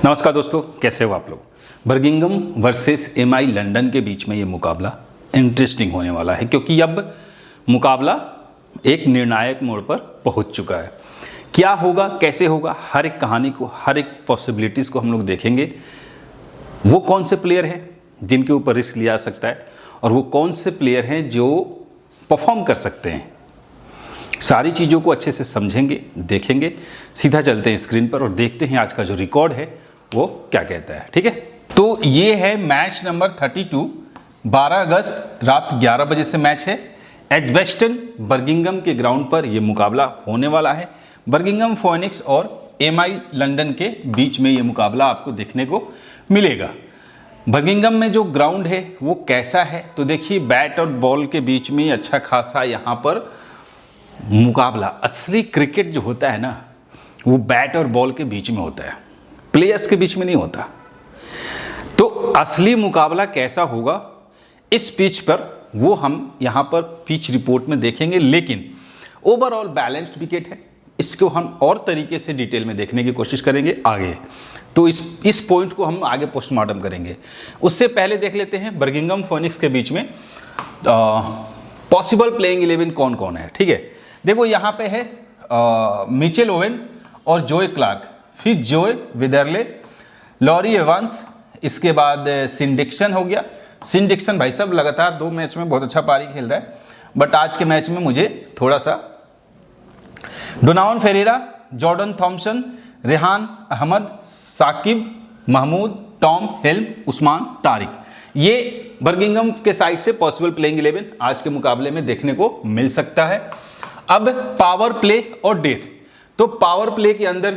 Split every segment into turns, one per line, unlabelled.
नमस्कार दोस्तों, कैसे हो आप लोग। बर्मिंघम वर्सेस एमआई लंदन के बीच में ये मुकाबला इंटरेस्टिंग होने वाला है, क्योंकि अब मुकाबला एक निर्णायक मोड़ पर पहुंच चुका है। क्या होगा, कैसे होगा, हर एक कहानी को, हर एक पॉसिबिलिटीज़ को हम लोग देखेंगे। वो कौन से प्लेयर हैं जिनके ऊपर रिस्क लिया जा सकता है और वो कौन से प्लेयर हैं जो परफॉर्म कर सकते हैं। सारी चीज़ों को अच्छे से समझेंगे, देखेंगे। सीधा चलते हैं स्क्रीन पर और देखते हैं आज का जो रिकॉर्ड है वो क्या कहता है। ठीक है, तो ये है मैच नंबर 32। 12 अगस्त रात 11 बजे से मैच है। एजबेस्टन बर्मिंघम के ग्राउंड पर यह मुकाबला होने वाला है। बर्मिंघम फोनिक्स और एमआई लंदन के बीच में ये मुकाबला आपको देखने को मिलेगा। बर्मिंघम में जो ग्राउंड है वो कैसा है, तो देखिए बैट और बॉल के बीच में अच्छा खासा यहाँ पर मुकाबला। असली क्रिकेट जो होता है ना, वो बैट और बॉल के बीच में होता है, प्लेयर्स के बीच में नहीं होता। तो असली मुकाबला कैसा होगा इस पिच पर वो हम यहाँ पर पिच रिपोर्ट में देखेंगे, लेकिन ओवरऑल बैलेंस्ड विकेट है। इसको हम और तरीके से डिटेल में देखने की कोशिश करेंगे आगे। तो इस पॉइंट को हम आगे पोस्टमार्टम करेंगे। उससे पहले देख लेते हैं बर्मिंघम फोनिक्स के बीच में पॉसिबल प्लेइंग 11 कौन कौन है। ठीक है, देखो यहाँ पे है मिचेल ओवेन और जोए क्लार्क, फिर जोए विदरले, लॉरी एवांस, इसके बाद सिंडिक्सन हो गया। सिंडिक्सन भाई साहब लगातार 2 मैच में बहुत अच्छा पारी खेल रहा है, बट आज के मैच में मुझे थोड़ा सा Donovan Ferreira, Jordan Thompson, Rehan Ahmed, Saqib Mahmood, Tom Helm, Usman Tariq, ये बर्मिंघम के साइड से पॉसिबल प्लेइंग 11 आज के मुकाबले में देखने को मिल सकता है। अब पावर प्ले और डेथ, तो पावर प्ले के अंदर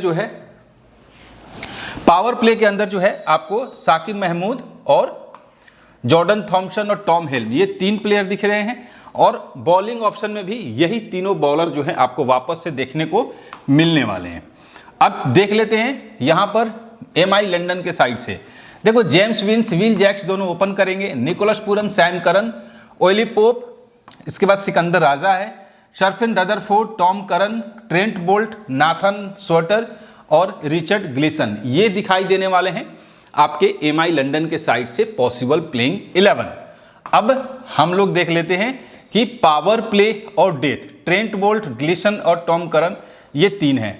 जो है आपको साकिब महमूद और जॉर्डन थॉमसन और टॉम हेल्म, ये 3 प्लेयर दिख रहे हैं। और बॉलिंग ऑप्शन में भी यही तीनों बॉलर जो है आपको वापस से देखने को मिलने वाले हैं। अब देख लेते हैं यहां पर एमआई लंदन के साइड से। देखो जेम्स विंस, विल जैक्स दोनों ओपन करेंगे। Nicholas Pooran, Sam Curran, Ollie Pope, इसके बाद सिकंदर राजा है, Sherfane Rutherford, Tom Curran, Trent Boult, Nathan Sowter और रिचर्ड ग्लिसन, ये दिखाई देने वाले हैं आपके एमआई लंदन के साइड से पॉसिबल प्लेइंग 11। अब हम लोग देख लेते हैं कि पावर प्ले और डेथ, ट्रेंट बोल्ट, ग्लिसन और टॉम करन, ये 3 हैं।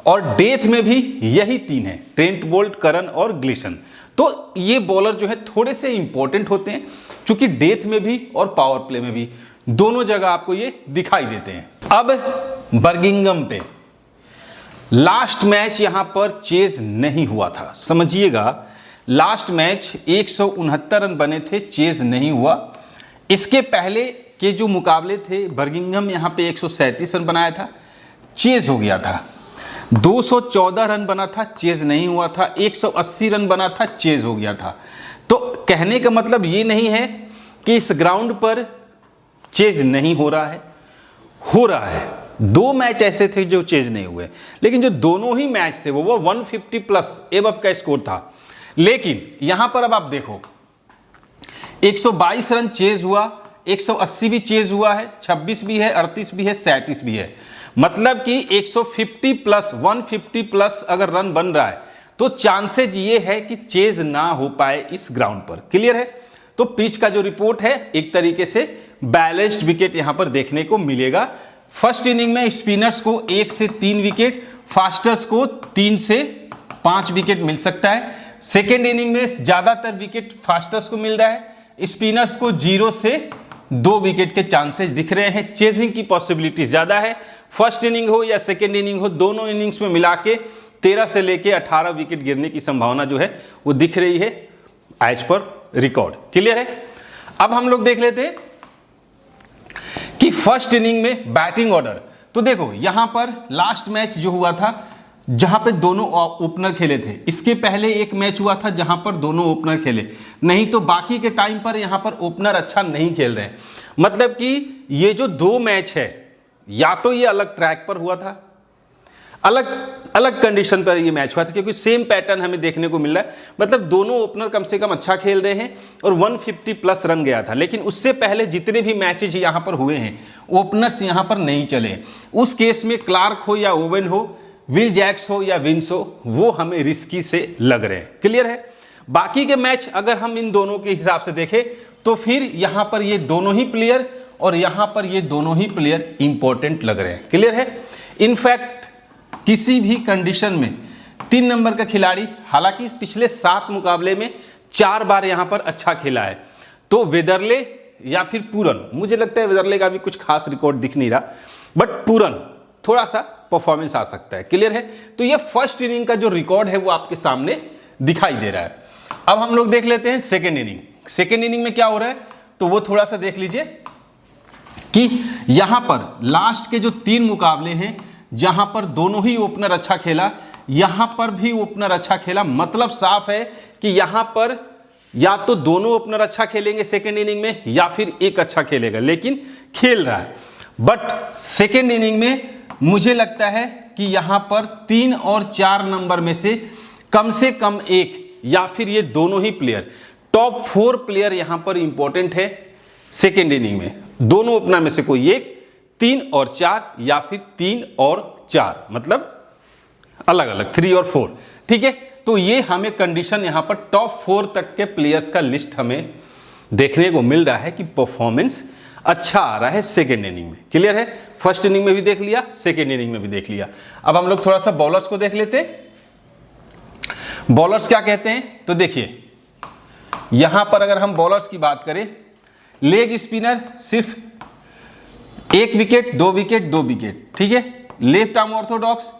और डेथ में भी यही 3 हैं, ट्रेंट बोल्ट, करन और ग्लिसन। तो ये बॉलर जो है थोड़े से इंपॉर्टेंट होते हैं, क्योंकि डेथ में भी और पावर प्ले में भी दोनों जगह आपको ये दिखाई देते हैं। अब बर्मिंघम पे लास्ट मैच यहां पर चेज नहीं हुआ था, समझिएगा। लास्ट मैच 169 रन बने थे, चेज नहीं हुआ। इसके पहले के जो मुकाबले थे बर्मिंघम यहां पे 137 रन बनाया था, चेज हो गया था। 214 रन बना था, चेज नहीं हुआ था। 180 रन बना था, चेज हो गया था। तो कहने का मतलब ये नहीं है कि इस ग्राउंड पर चेज नहीं हो रहा है, हो रहा है। 2 मैच ऐसे थे जो चेज नहीं हुए, लेकिन जो दोनों ही मैच थे वो 150 प्लस एबव का स्कोर था। लेकिन यहां पर अब आप देखो 122 रन चेज हुआ, 180 भी चेज हुआ है, 26 भी है, 38 भी है, 37 भी है। मतलब कि 150 प्लस 150 प्लस अगर रन बन रहा है तो चांसेज ये है कि चेज ना हो पाए इस ग्राउंड पर। क्लियर है। तो पिच का जो रिपोर्ट है एक तरीके से बैलेंस्ड विकेट यहां पर देखने को मिलेगा। फर्स्ट इनिंग में स्पिनर्स को 1 से 3 विकेट, फास्टर्स को 3 से 5 विकेट मिल सकता है। सेकेंड इनिंग में ज्यादातर विकेट फास्टर्स को मिल रहा है, स्पिनर्स को 0 से 2 विकेट के चांसेस दिख रहे हैं। चेजिंग की पॉसिबिलिटी ज्यादा है। फर्स्ट इनिंग हो या सेकेंड इनिंग हो, दोनों इनिंग्स में मिला के 13 से लेके 18 विकेट गिरने की संभावना जो है वो दिख रही है एज पर रिकॉर्ड। क्लियर है। अब हम लोग देख लेते हैं कि फर्स्ट इनिंग में बैटिंग ऑर्डर। तो देखो यहां पर लास्ट मैच जो हुआ था जहां पे दोनों ओपनर खेले थे, इसके पहले एक मैच हुआ था जहां पर दोनों ओपनर खेले, नहीं तो बाकी के टाइम पर यहां पर ओपनर अच्छा नहीं खेल रहे हैं। मतलब कि ये जो 2 मैच है, या तो ये अलग ट्रैक पर हुआ था, अलग अलग कंडीशन पर ये मैच हुआ था, क्योंकि सेम पैटर्न हमें देखने को मिल रहा है। मतलब दोनों ओपनर कम से कम अच्छा खेल रहे हैं और 150 प्लस रन गया था। लेकिन उससे पहले जितने भी मैचेज यहां पर हुए हैं ओपनर्स यहां पर नहीं चले। उस केस में क्लार्क हो या ओवेन हो, विल जैक्स हो या विंस हो, वो हमें रिस्की से लग रहे हैं। क्लियर है? बाकी के मैच अगर हम इन दोनों के हिसाब से देखें तो फिर यहां पर ये दोनों ही प्लेयर और यहां पर ये दोनों ही प्लेयर इंपॉर्टेंट लग रहे हैं। क्लियर है? इनफैक्ट किसी भी कंडीशन में 3 नंबर का खिलाड़ी, हालांकि पिछले 7 मुकाबले में 4 बार यहां पर अच्छा खेला है, तो वेदरले या फिर पूरन, मुझे लगता है वेदरले का भी कुछ खास रिकॉर्ड दिख नहीं रहा, बट पूरन थोड़ा सा परफॉर्मेंस आ सकता है। क्लियर है? तो ये फर्स्ट इनिंग का जो रिकॉर्ड है वो आपके सामने दिखाई दे रहा है। अब हम लोग देख लेते हैं सेकेंड इनिंग। सेकेंड इनिंग में क्या हो रहा है तो वो थोड़ा सा देख लीजिए कि यहां पर लास्ट के जो 3 मुकाबले हैं जहां पर दोनों ही ओपनर अच्छा खेला, यहां पर भी ओपनर अच्छा खेला, मतलब साफ है कि यहां पर या तो दोनों ओपनर अच्छा खेलेंगे सेकेंड इनिंग में या फिर एक अच्छा खेलेगा, लेकिन खेल रहा है। बट सेकेंड इनिंग में मुझे लगता है कि यहां पर 3 और 4 नंबर में से कम एक या फिर ये दोनों ही प्लेयर, टॉप 4 प्लेयर यहां पर इंपॉर्टेंट है सेकेंड इनिंग में। दोनों ओपनर में से कोई एक, 3 और 4 या फिर 3 और 4, मतलब अलग अलग 3 और 4। ठीक है? तो ये हमें कंडीशन यहां पर टॉप 4 तक के प्लेयर्स का लिस्ट हमें देखने को मिल रहा है कि परफॉर्मेंस अच्छा आ रहा है सेकेंड इनिंग में। क्लियर है? फर्स्ट इनिंग में भी देख लिया, सेकेंड इनिंग में भी देख लिया। अब हम लोग थोड़ा सा बॉलर्स को देख लेते हैं। बॉलर्स क्या कहते हैं तो देखिए, यहां पर अगर हम बॉलर्स की बात करें, लेग स्पिनर सिर्फ 1 विकेट 2 विकेट 2 विकेट। ठीक है? लेफ्ट आर्म ऑर्थोडॉक्स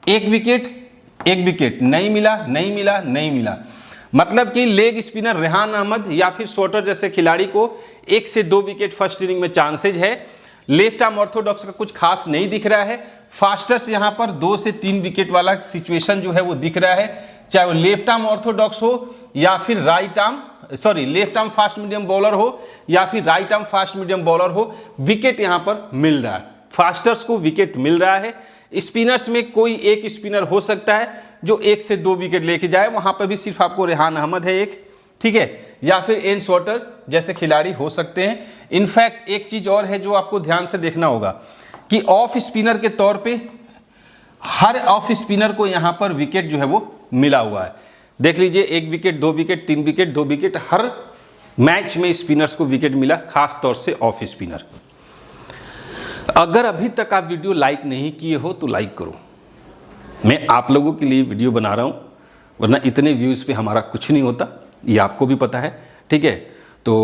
1 विकेट नहीं मिला। मतलब कि लेग स्पिनर रेहान अहमद या फिर शॉर्टर जैसे खिलाड़ी को 1 से 2 विकेट फर्स्ट इनिंग में चांसेज है। लेफ्ट आर्म ऑर्थोडॉक्स का कुछ खास नहीं दिख रहा है। फास्टर्स यहां पर 2 से 3 विकेट वाला सिचुएशन जो है वो दिख रहा है, चाहे वो लेफ्ट आर्म ऑर्थोडॉक्स हो या फिर left arm fast medium bowler हो या फिर right arm fast medium bowler हो, विकेट यहां पर मिल रहा है। फास्टर्स को विकेट मिल रहा है। स्पिनर्स में कोई एक स्पिनर हो सकता है जो 1 से 2 विकेट लेके जाए, वहां पर भी सिर्फ आपको रेहान अहमद है एक। ठीक है? या फिर एन शॉर्टर जैसे खिलाड़ी हो सकते हैं। इनफैक्ट एक चीज और है जो आपको ध्यान से देखना होगा कि ऑफ स्पिनर के तौर पे हर ऑफ स्पिनर को यहां पर विकेट जो है वो मिला हुआ है। देख लीजिए, 1 विकेट 2 विकेट 3 विकेट 2 विकेट, हर मैच में स्पिनर्स को विकेट मिला, खास तौर से ऑफ स्पिनर। अगर अभी तक आप वीडियो लाइक नहीं किए हो तो लाइक करो। मैं आप लोगों के लिए वीडियो बना रहा हूं, वरना इतने व्यूज पे हमारा कुछ नहीं होता, ये आपको भी पता है। ठीक है? तो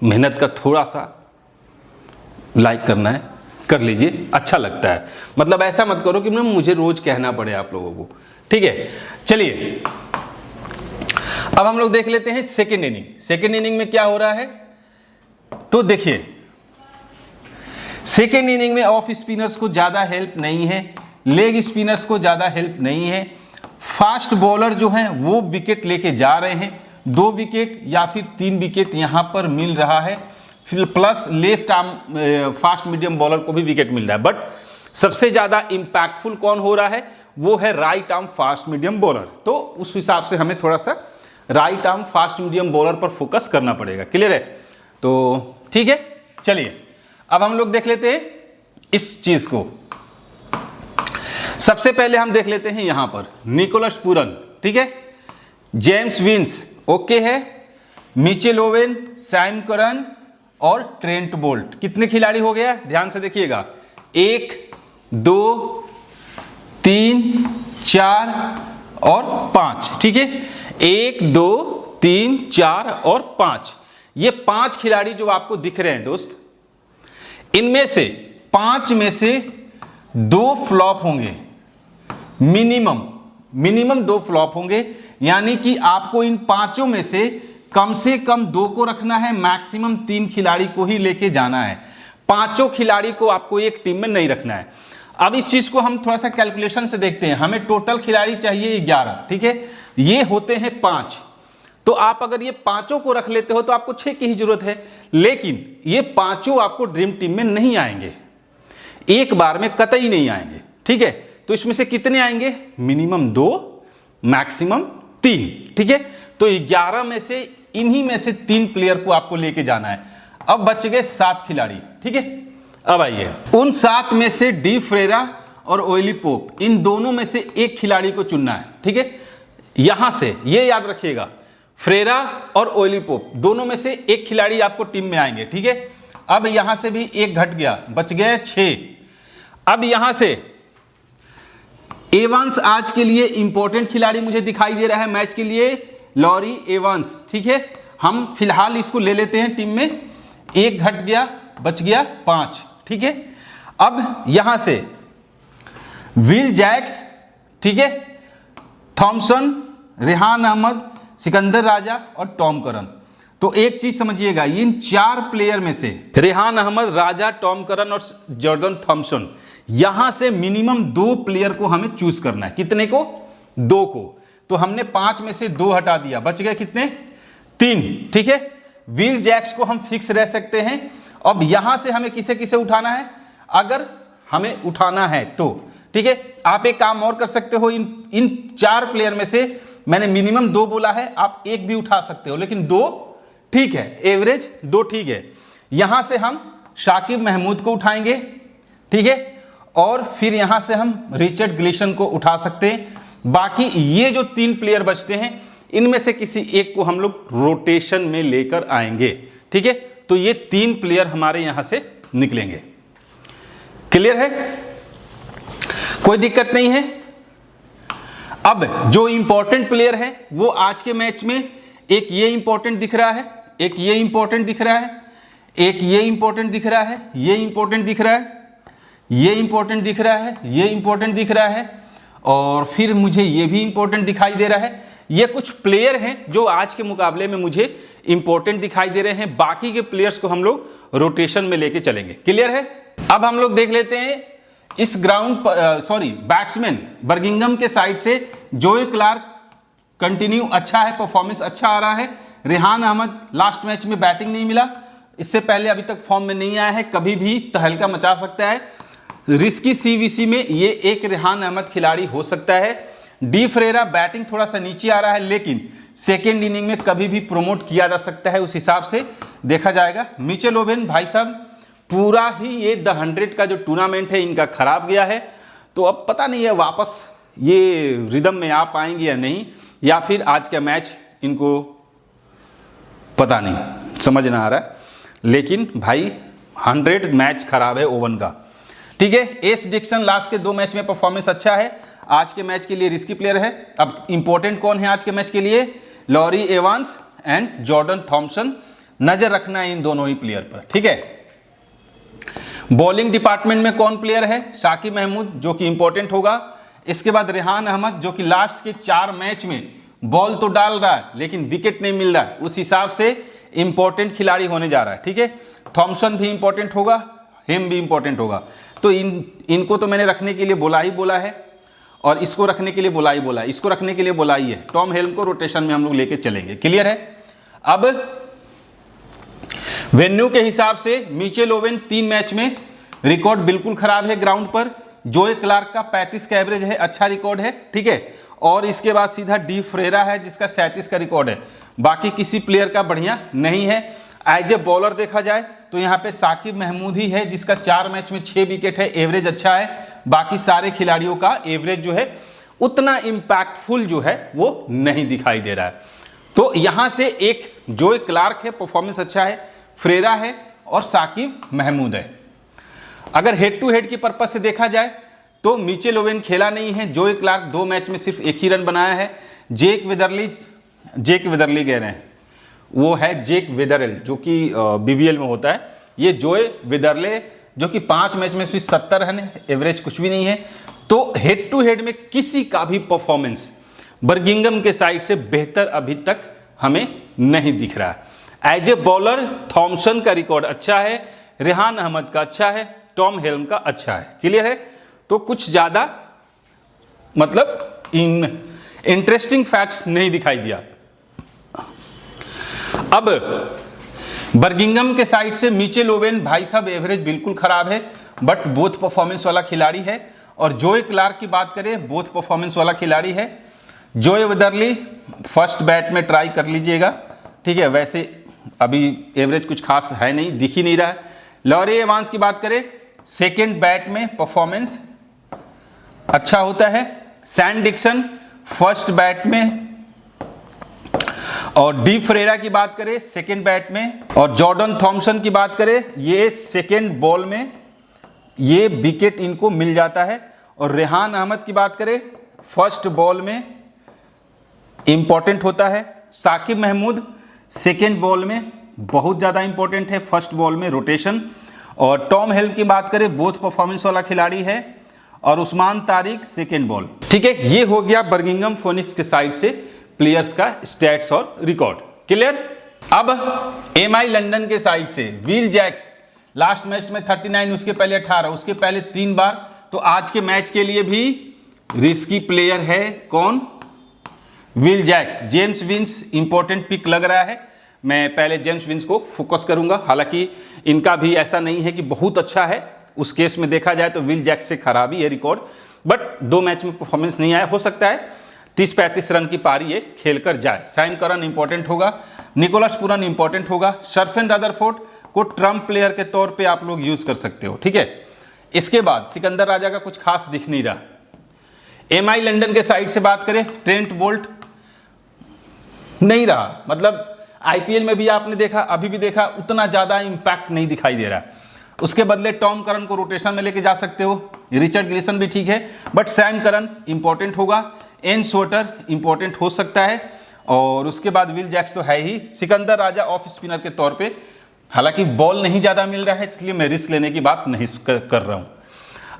मेहनत का थोड़ा सा लाइक करना है, कर लीजिए, अच्छा लगता है। मतलब ऐसा मत करो कि मुझे रोज कहना पड़े आप लोगों को। ठीक है? चलिए अब हम लोग देख लेते हैं सेकेंड इनिंग। सेकेंड इनिंग में क्या हो रहा है तो देखिए, सेकेंड इनिंग में ऑफ स्पिनर्स को ज्यादा हेल्प नहीं है, लेग स्पिनर्स को ज्यादा हेल्प नहीं है। फास्ट बॉलर जो हैं वो विकेट लेके जा रहे हैं, 2 विकेट या फिर 3 विकेट यहां पर मिल रहा है। फिर plus left arm fast medium bowler को भी विकेट मिल रहा है। बट सबसे ज्यादा इंपैक्टफुल कौन हो रहा है वो है right arm fast medium bowler. तो उस हिसाब से हमें थोड़ा सा right arm fast medium bowler पर फोकस करना पड़ेगा। क्लियर है? तो ठीक है, चलिए अब हम लोग देख लेते हैं इस चीज को। सबसे पहले हम देख लेते हैं यहां पर निकोलस पूरन। ठीक है? जेम्स विंस ओके है, मिचेल ओवेन, सैम करन और ट्रेंट बोल्ट। कितने खिलाड़ी हो गया ध्यान से देखिएगा, 1 2 3 4 और 5। ठीक है? 1 2 3 4 और 5, ये 5 खिलाड़ी जो आपको दिख रहे हैं दोस्त, इनमें से 5 में से 2 फ्लॉप होंगे, मिनिमम 2 फ्लॉप होंगे। यानी कि आपको इन 5 में से कम 2 को रखना है, मैक्सिमम 3 खिलाड़ी को ही लेके जाना है। 5 खिलाड़ी को आपको एक टीम में नहीं रखना है। अब इस चीज को हम थोड़ा सा कैलकुलेशन से देखते हैं। हमें टोटल खिलाड़ी चाहिए 11। ठीक है? ये होते हैं 5, तो आप अगर ये 5 को रख लेते हो तो आपको 6 की ही जरूरत है। लेकिन ये 5 आपको ड्रीम टीम में नहीं आएंगे, एक बार में कतई नहीं आएंगे। ठीक है? तो इसमें से कितने आएंगे, मिनिमम 2 मैक्सिमम 3। ठीक है? तो 11 में से इन्हीं में से 3 प्लेयर को आपको लेके जाना है। अब बच गए 7 खिलाड़ी। ठीक है? अब आइए, उन 7 में से डी फ्रेरा और ओयली पोप, इन दोनों में से एक खिलाड़ी को चुनना है। ठीक है, यहां से ये याद रखिएगा, फ्रेरा और ओयली पोप दोनों में से एक खिलाड़ी आपको टीम में आएंगे। ठीक है, अब यहां से भी एक घट गया, बच गए 6। अब यहां से एवांस आज के लिए इंपॉर्टेंट खिलाड़ी मुझे दिखाई दे रहा है मैच के लिए, लॉरी एवांस। ठीक है, हम फिलहाल इसको ले लेते हैं टीम में, एक घट गया, बच गया 5। ठीक है, अब यहां से विल जैक्स, ठीक है, थॉमसन, रेहान अहमद, सिकंदर राजा और टॉम करन। तो एक चीज समझिएगा, इन 4 प्लेयर में से रेहान अहमद, राजा, टॉम करन और जॉर्डन थॉमसन, यहां से मिनिमम 2 प्लेयर को हमें चूज करना है। कितने को? 2 को। तो हमने 5 में से 2 हटा दिया, बच गए कितने? 3। ठीक है, विल जैक्स को हम फिक्स रह सकते हैं। अब यहां से हमें किसे किसे उठाना है, अगर हमें उठाना है तो। ठीक है, आप एक काम और कर सकते हो, इन 4 प्लेयर में से मैंने मिनिमम 2 बोला है, आप एक भी उठा सकते हो, लेकिन 2 ठीक है, एवरेज 2 ठीक है। यहां से हम शाकिब महमूद को उठाएंगे। ठीक है, और फिर यहां से हम रिचर्ड ग्लिशन को उठा सकते हैं। बाकी ये जो 3 प्लेयर बचते हैं, इनमें से किसी एक को हम लोग रोटेशन में लेकर आएंगे। ठीक है, तो ये 3 प्लेयर हमारे यहां से निकलेंगे। क्लियर है, कोई दिक्कत नहीं है। अब जो इंपॉर्टेंट प्लेयर है वो आज के मैच में, एक ये इंपॉर्टेंट दिख रहा है, एक ये इंपॉर्टेंट दिख रहा है, एक ये इंपॉर्टेंट दिख रहा है, ये इंपॉर्टेंट दिख रहा है, ये इंपॉर्टेंट दिख रहा है, ये इंपॉर्टेंट दिख रहा है, और फिर मुझे ये भी इंपॉर्टेंट दिखाई दे रहा है। ये कुछ प्लेयर हैं जो आज के मुकाबले में मुझे इंपॉर्टेंट दिखाई दे रहे हैं। बाकी के प्लेयर्स को हम लोग रोटेशन में लेके चलेंगे। क्लियर है, अब हम लोग देख लेते हैं इस ग्राउंड पर, बैट्समैन बर्मिंघम के साइड से जोए क्लार्क कंटिन्यू अच्छा है, परफॉर्मेंस अच्छा आ रहा है। रेहान अहमद लास्ट मैच में बैटिंग नहीं मिला, इससे पहले अभी तक फॉर्म में नहीं आया है, कभी भी तहलका मचा सकता है। रिस्की सीवीसी में ये एक रेहान अहमद खिलाड़ी हो सकता है। डी फ्रेरा बैटिंग थोड़ा सा नीचे आ रहा है, लेकिन सेकेंड इनिंग में कभी भी प्रोमोट किया जा सकता है, उस हिसाब से देखा जाएगा। मिचेल ओवेन भाई साहब पूरा ही ये द 100 का जो टूर्नामेंट है इनका खराब गया है, तो अब पता नहीं है वापस ये रिदम में आ पाएंगे या नहीं, या फिर आज का मैच इनको पता नहीं, समझ ना आ रहा है। लेकिन भाई 100 मैच खराब है ओवन का। ठीक है, एस डिक्सन लास्ट के 2 मैच में परफॉर्मेंस अच्छा है, आज के मैच के लिए रिस्की प्लेयर है। अब इंपॉर्टेंट कौन है आज के मैच के लिए? Lawrie Evans and Jordan Thompson, नजर रखना है इन दोनों ही प्लेयर पर। ठीक है, बॉलिंग डिपार्टमेंट में कौन प्लेयर है? शाकिब महमूद, जो कि इंपॉर्टेंट होगा। इसके बाद रेहान अहमद, जो कि लास्ट के 4 मैच में बॉल तो डाल रहा है लेकिन विकेट नहीं मिल रहा है, उस हिसाब से इंपॉर्टेंट खिलाड़ी होने जा रहा है। ठीक है, थॉमसन भी इंपॉर्टेंट होगा, हिम भी इंपॉर्टेंट होगा। तो इनको तो मैंने रखने के लिए बोला ही बोला है, और इसको रखने के लिए बोला ही बोला है, इसको रखने के लिए बोला ही है। टॉम हेल्म को रोटेशन में हम लोग लेके चलेंगे। क्लियर है। अब वेन्यू के हिसाब से मिचेल ओवेन 3 मैच में रिकॉर्ड बिल्कुल खराब है ग्राउंड पर। जोए क्लार्क का 35 का एवरेज है, अच्छा रिकॉर्ड है। ठीक है, और इसके बाद सीधा डी फ्रेरा है जिसका 37 का रिकॉर्ड है। बाकी किसी प्लेयर का बढ़िया नहीं है। एज ए बॉलर देखा जाए तो यहाँ पे साकिब महमूद ही है जिसका 4 मैच में 6 विकेट है, एवरेज अच्छा है। बाकी सारे खिलाड़ियों का एवरेज जो है उतना इंपैक्टफुल जो है वो नहीं दिखाई दे रहा है। तो यहां से एक जोए क्लार्क है, परफॉर्मेंस अच्छा है, फ्रेरा है और साकिब महमूद है। अगर हेड टू हेड की पर्पज से देखा जाए तो मिचेल ओवेन खेला नहीं है, जोए क्लार्क 2 मैच में सिर्फ 1 ही रन बनाया है। जेक वेदरली कह रहे हैं, वो है जेक वेदरल जो कि बीबीएल में होता है। ये जोए वेदरले जो कि 5 मैच में सिर्फ 70 रन है, एवरेज कुछ भी नहीं है। तो हेड टू हेड में किसी का भी परफॉर्मेंस बर्मिंघम के साइड से बेहतर अभी तक हमें नहीं दिख रहा है। एज ए बॉलर थॉमसन का रिकॉर्ड अच्छा है, रेहान अहमद का अच्छा है, टॉम हेल्म का अच्छा है। क्लियर है। तो कुछ ज्यादा मतलब इंटरेस्टिंग फैक्ट्स नहीं दिखाई दिया। अब बर्मिंघम के साइड से मिचेल ओवेन भाई साहब एवरेज बिल्कुल खराब है, बट बोथ परफॉर्मेंस वाला खिलाड़ी है। और जोए क्लार्क की बात करें, बोथ परफॉर्मेंस वाला खिलाड़ी है। जोए वेदरली फर्स्ट बैट में ट्राई कर लीजिएगा। ठीक है, वैसे अभी एवरेज कुछ खास है नहीं, दिख ही नहीं रहा है। लॉरी एवांस की बात करें, सेकेंड बैट में परफॉर्मेंस अच्छा होता है। सैम डिक्सन फर्स्ट बैट में, और डी फ्रेरा की बात करें सेकेंड बैट में, और जॉर्डन थॉमसन की बात करें ये सेकेंड बॉल में ये विकेट इनको मिल जाता है। और रेहान अहमद की बात करें फर्स्ट बॉल में इंपॉर्टेंट होता है। साकिब महमूद सेकेंड बॉल में बहुत ज़्यादा इंपॉर्टेंट है, फर्स्ट बॉल में रोटेशन। और टॉम हेल्म की बात करें बोथ परफॉर्मेंस वाला खिलाड़ी है। और उस्मान तारिक सेकेंड बॉल। ठीक है, ये हो गया बर्मिंघम फोनिक्स के साइड से प्लेयर्स का स्टैट्स और रिकॉर्ड। क्लियर। अब एमआई लंदन के साइड से विल जैक्स लास्ट मैच में 39, उसके पहले 18, उसके पहले 3 बार। तो आज के मैच के लिए भी रिस्की प्लेयर है कौन? Will Jacks. James Vince important pick लग रहा है, मैं पहले जेम्स विंस को फोकस करूंगा। हालांकि इनका भी ऐसा नहीं है कि बहुत अच्छा है, उस केस में देखा जाए तो विल जैक्स से खराब ही है रिकॉर्ड, बट 2 मैच में परफॉर्मेंस नहीं आया। हो सकता है 30-35 रन की पारी ये खेल कर जाए। सैम करन इंपॉर्टेंट होगा, निकोलस पूरन इंपॉर्टेंट होगा। शर्फेन रदरफोर्ड को ट्रम्प प्लेयर के तौर पे आप लोग यूज कर सकते हो। ठीक है, इसके बाद सिकंदर राजा का कुछ खास दिख नहीं रहा। एमआई लंदन के साइड से बात करें ट्रेंट बोल्ट नहीं रहा, मतलब आईपीएल में भी आपने देखा, अभी भी देखा, उतना ज्यादा इंपैक्ट नहीं दिखाई दे रहा। उसके बदले टॉम करन को रोटेशन में लेके जा सकते हो। रिचर्ड ग्लिसन भी ठीक है, बट सैम करन इंपॉर्टेंट होगा। एन सोटर इंपॉर्टेंट हो सकता है। और उसके बाद विल जैक्स तो है ही। सिकंदर राजा ऑफ स्पिनर के तौर पे, हालांकि बॉल नहीं ज्यादा मिल रहा है इसलिए मैं रिस्क लेने की बात नहीं कर रहा हूं।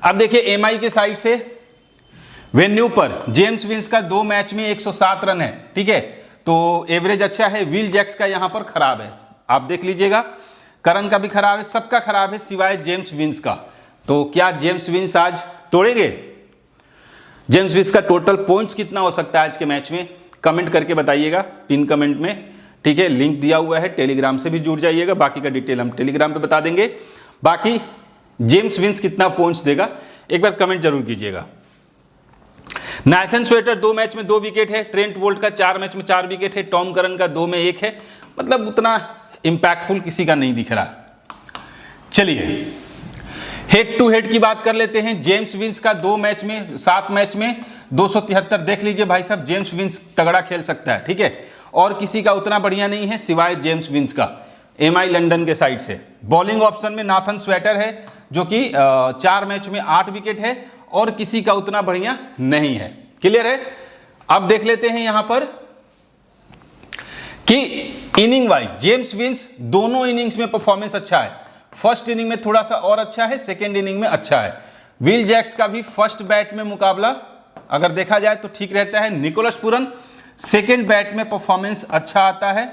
अब देखिए एमआई के साइड से वेन्यू पर जेम्स विंस का 2 मैच में 107 रन है। ठीक है, तो एवरेज अच्छा है। विल जैक्स का यहां पर खराब है, आप देख लीजिएगा। करन का भी खराब है, सबका खराब है सिवाय जेम्स विंस का। तो क्या जेम्स विंस आज तोड़ेंगे? जेम्स विंस का टोटल पॉइंट्स कितना हो सकता है आज के मैच में? कमेंट करके बताइएगा पिन कमेंट में। ठीक है, लिंक दिया हुआ है, टेलीग्राम से भी जुड़ जाइएगा, बाकी का डिटेल हम टेलीग्राम पे बता देंगे। बाकी जेम्स विंस कितना पॉइंट्स देगा एक बार कमेंट जरूर कीजिएगा। नाथन स्वेटर 2 मैच में 2 विकेट है। ट्रेंट बोल्ट का 4 मैच में 4 विकेट है। टॉम करन का 2 में 1 है, मतलब उतना इंपैक्टफुल किसी का नहीं दिख रहा। चलिए हेड टू हेड की बात कर लेते हैं। जेम्स विंस का 2 मैच में 7 मैच में 273 देख लीजिए भाई साहब, जेम्स विंस तगड़ा खेल सकता है। ठीक है, और किसी का उतना बढ़िया नहीं है सिवाय जेम्स विंस का एमआई लंदन के साइड से। बॉलिंग ऑप्शन में नाथन स्वेटर है जो कि 4 मैच में 8 विकेट है, और किसी का उतना बढ़िया नहीं है। क्लियर है। अब देख लेते हैं यहां पर कि इनिंग वाइज जेम्स विंस दोनों इनिंग्स में परफॉर्मेंस अच्छा है। फर्स्ट इनिंग में थोड़ा सा और अच्छा है, सेकेंड इनिंग में अच्छा है। विल जैक्स का भी फर्स्ट बैट में मुकाबला अगर देखा जाए तो ठीक रहता है। निकोलस पूरन सेकेंड बैट में परफॉर्मेंस अच्छा आता है।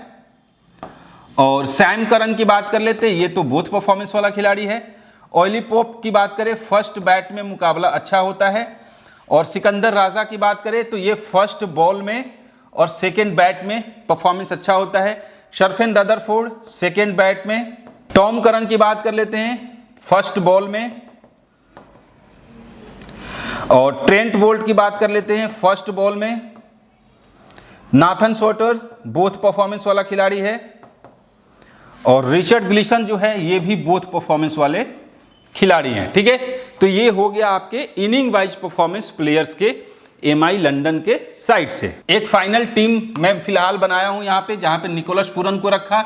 और सैम करन की बात कर लेते हैं, ये तो बोथ परफॉर्मेंस वाला खिलाड़ी है। ऑयली पोप की बात करें फर्स्ट बैट में मुकाबला अच्छा होता है। और सिकंदर राजा की बात करें तो ये फर्स्ट बॉल में और सेकेंड बैट में परफॉर्मेंस अच्छा होता है। शर्फेन रदरफोर्ड सेकेंड बैट में। टॉम करन की बात कर लेते हैं फर्स्ट बॉल में। और ट्रेंट बोल्ट की बात कर लेते हैं फर्स्ट बॉल में। नाथन स्वेटर बोथ परफॉर्मेंस वाला खिलाड़ी है। और रिचर्ड ग्लिसन जो है ये भी बोथ परफॉर्मेंस वाले खिलाड़ी हैं। ठीक है, तो ये हो गया आपके इनिंग वाइज परफॉर्मेंस प्लेयर्स के एमआई लंदन के साइड से। एक फाइनल टीम मैं फिलहाल बनाया हूं यहां पे, जहां पे निकोलस पूरन को रखा,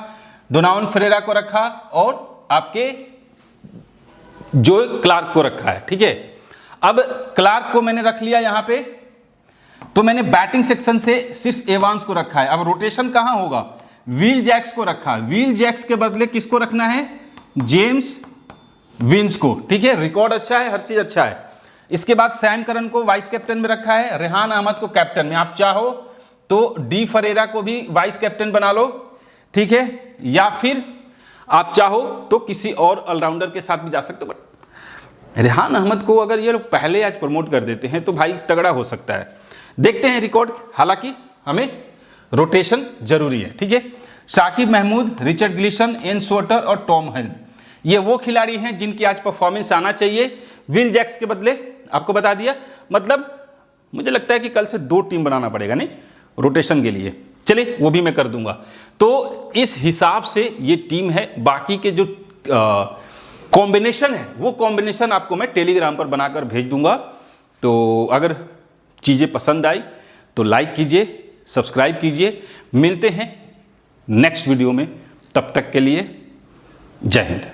डोनावन फेरेरा को रखा और आपके जोए क्लार्क को रखा है। ठीक है, अब क्लार्क को मैंने रख लिया यहां पे, तो मैंने बैटिंग सेक्शन से सिर्फ एवांस को रखा है। अब रोटेशन कहां होगा? विल जैक्स को रखा। विल जैक्स के बदले किसको रखना है? जेम्स विंस को। ठीक है, रिकॉर्ड अच्छा है, हर चीज अच्छा है। इसके बाद सैम करन को वाइस कैप्टन में रखा है, रेहान अहमद को कैप्टन में। आप चाहो तो डी फरेरा को भी वाइस कैप्टन बना लो। ठीक है, या फिर आप चाहो तो किसी और ऑलराउंडर के साथ भी जा सकते हो, बट रेहान अहमद को अगर ये लोग पहले आज प्रमोट कर देते हैं तो भाई तगड़ा हो सकता है। देखते हैं रिकॉर्ड, हालांकि हमें रोटेशन जरूरी है। ठीक है, साकिब महमूद, रिचर्ड ग्लिसन, एन सोटर और टॉम हेल्म, ये वो खिलाड़ी हैं जिनकी आज परफॉर्मेंस आना चाहिए। विल जैक्स के बदले आपको बता दिया, मतलब मुझे लगता है कि कल से 2 टीम बनाना पड़ेगा नहीं रोटेशन के लिए। चलिए वो भी मैं कर दूंगा। तो इस हिसाब से ये टीम है। बाकी के जो कॉम्बिनेशन है वो कॉम्बिनेशन आपको मैं टेलीग्राम पर बनाकर भेज दूंगा, तो अगर चीज़ें पसंद आई तो लाइक कीजिए, सब्सक्राइब कीजिए। मिलते हैं नेक्स्ट वीडियो में, तब तक के लिए जय हिंद।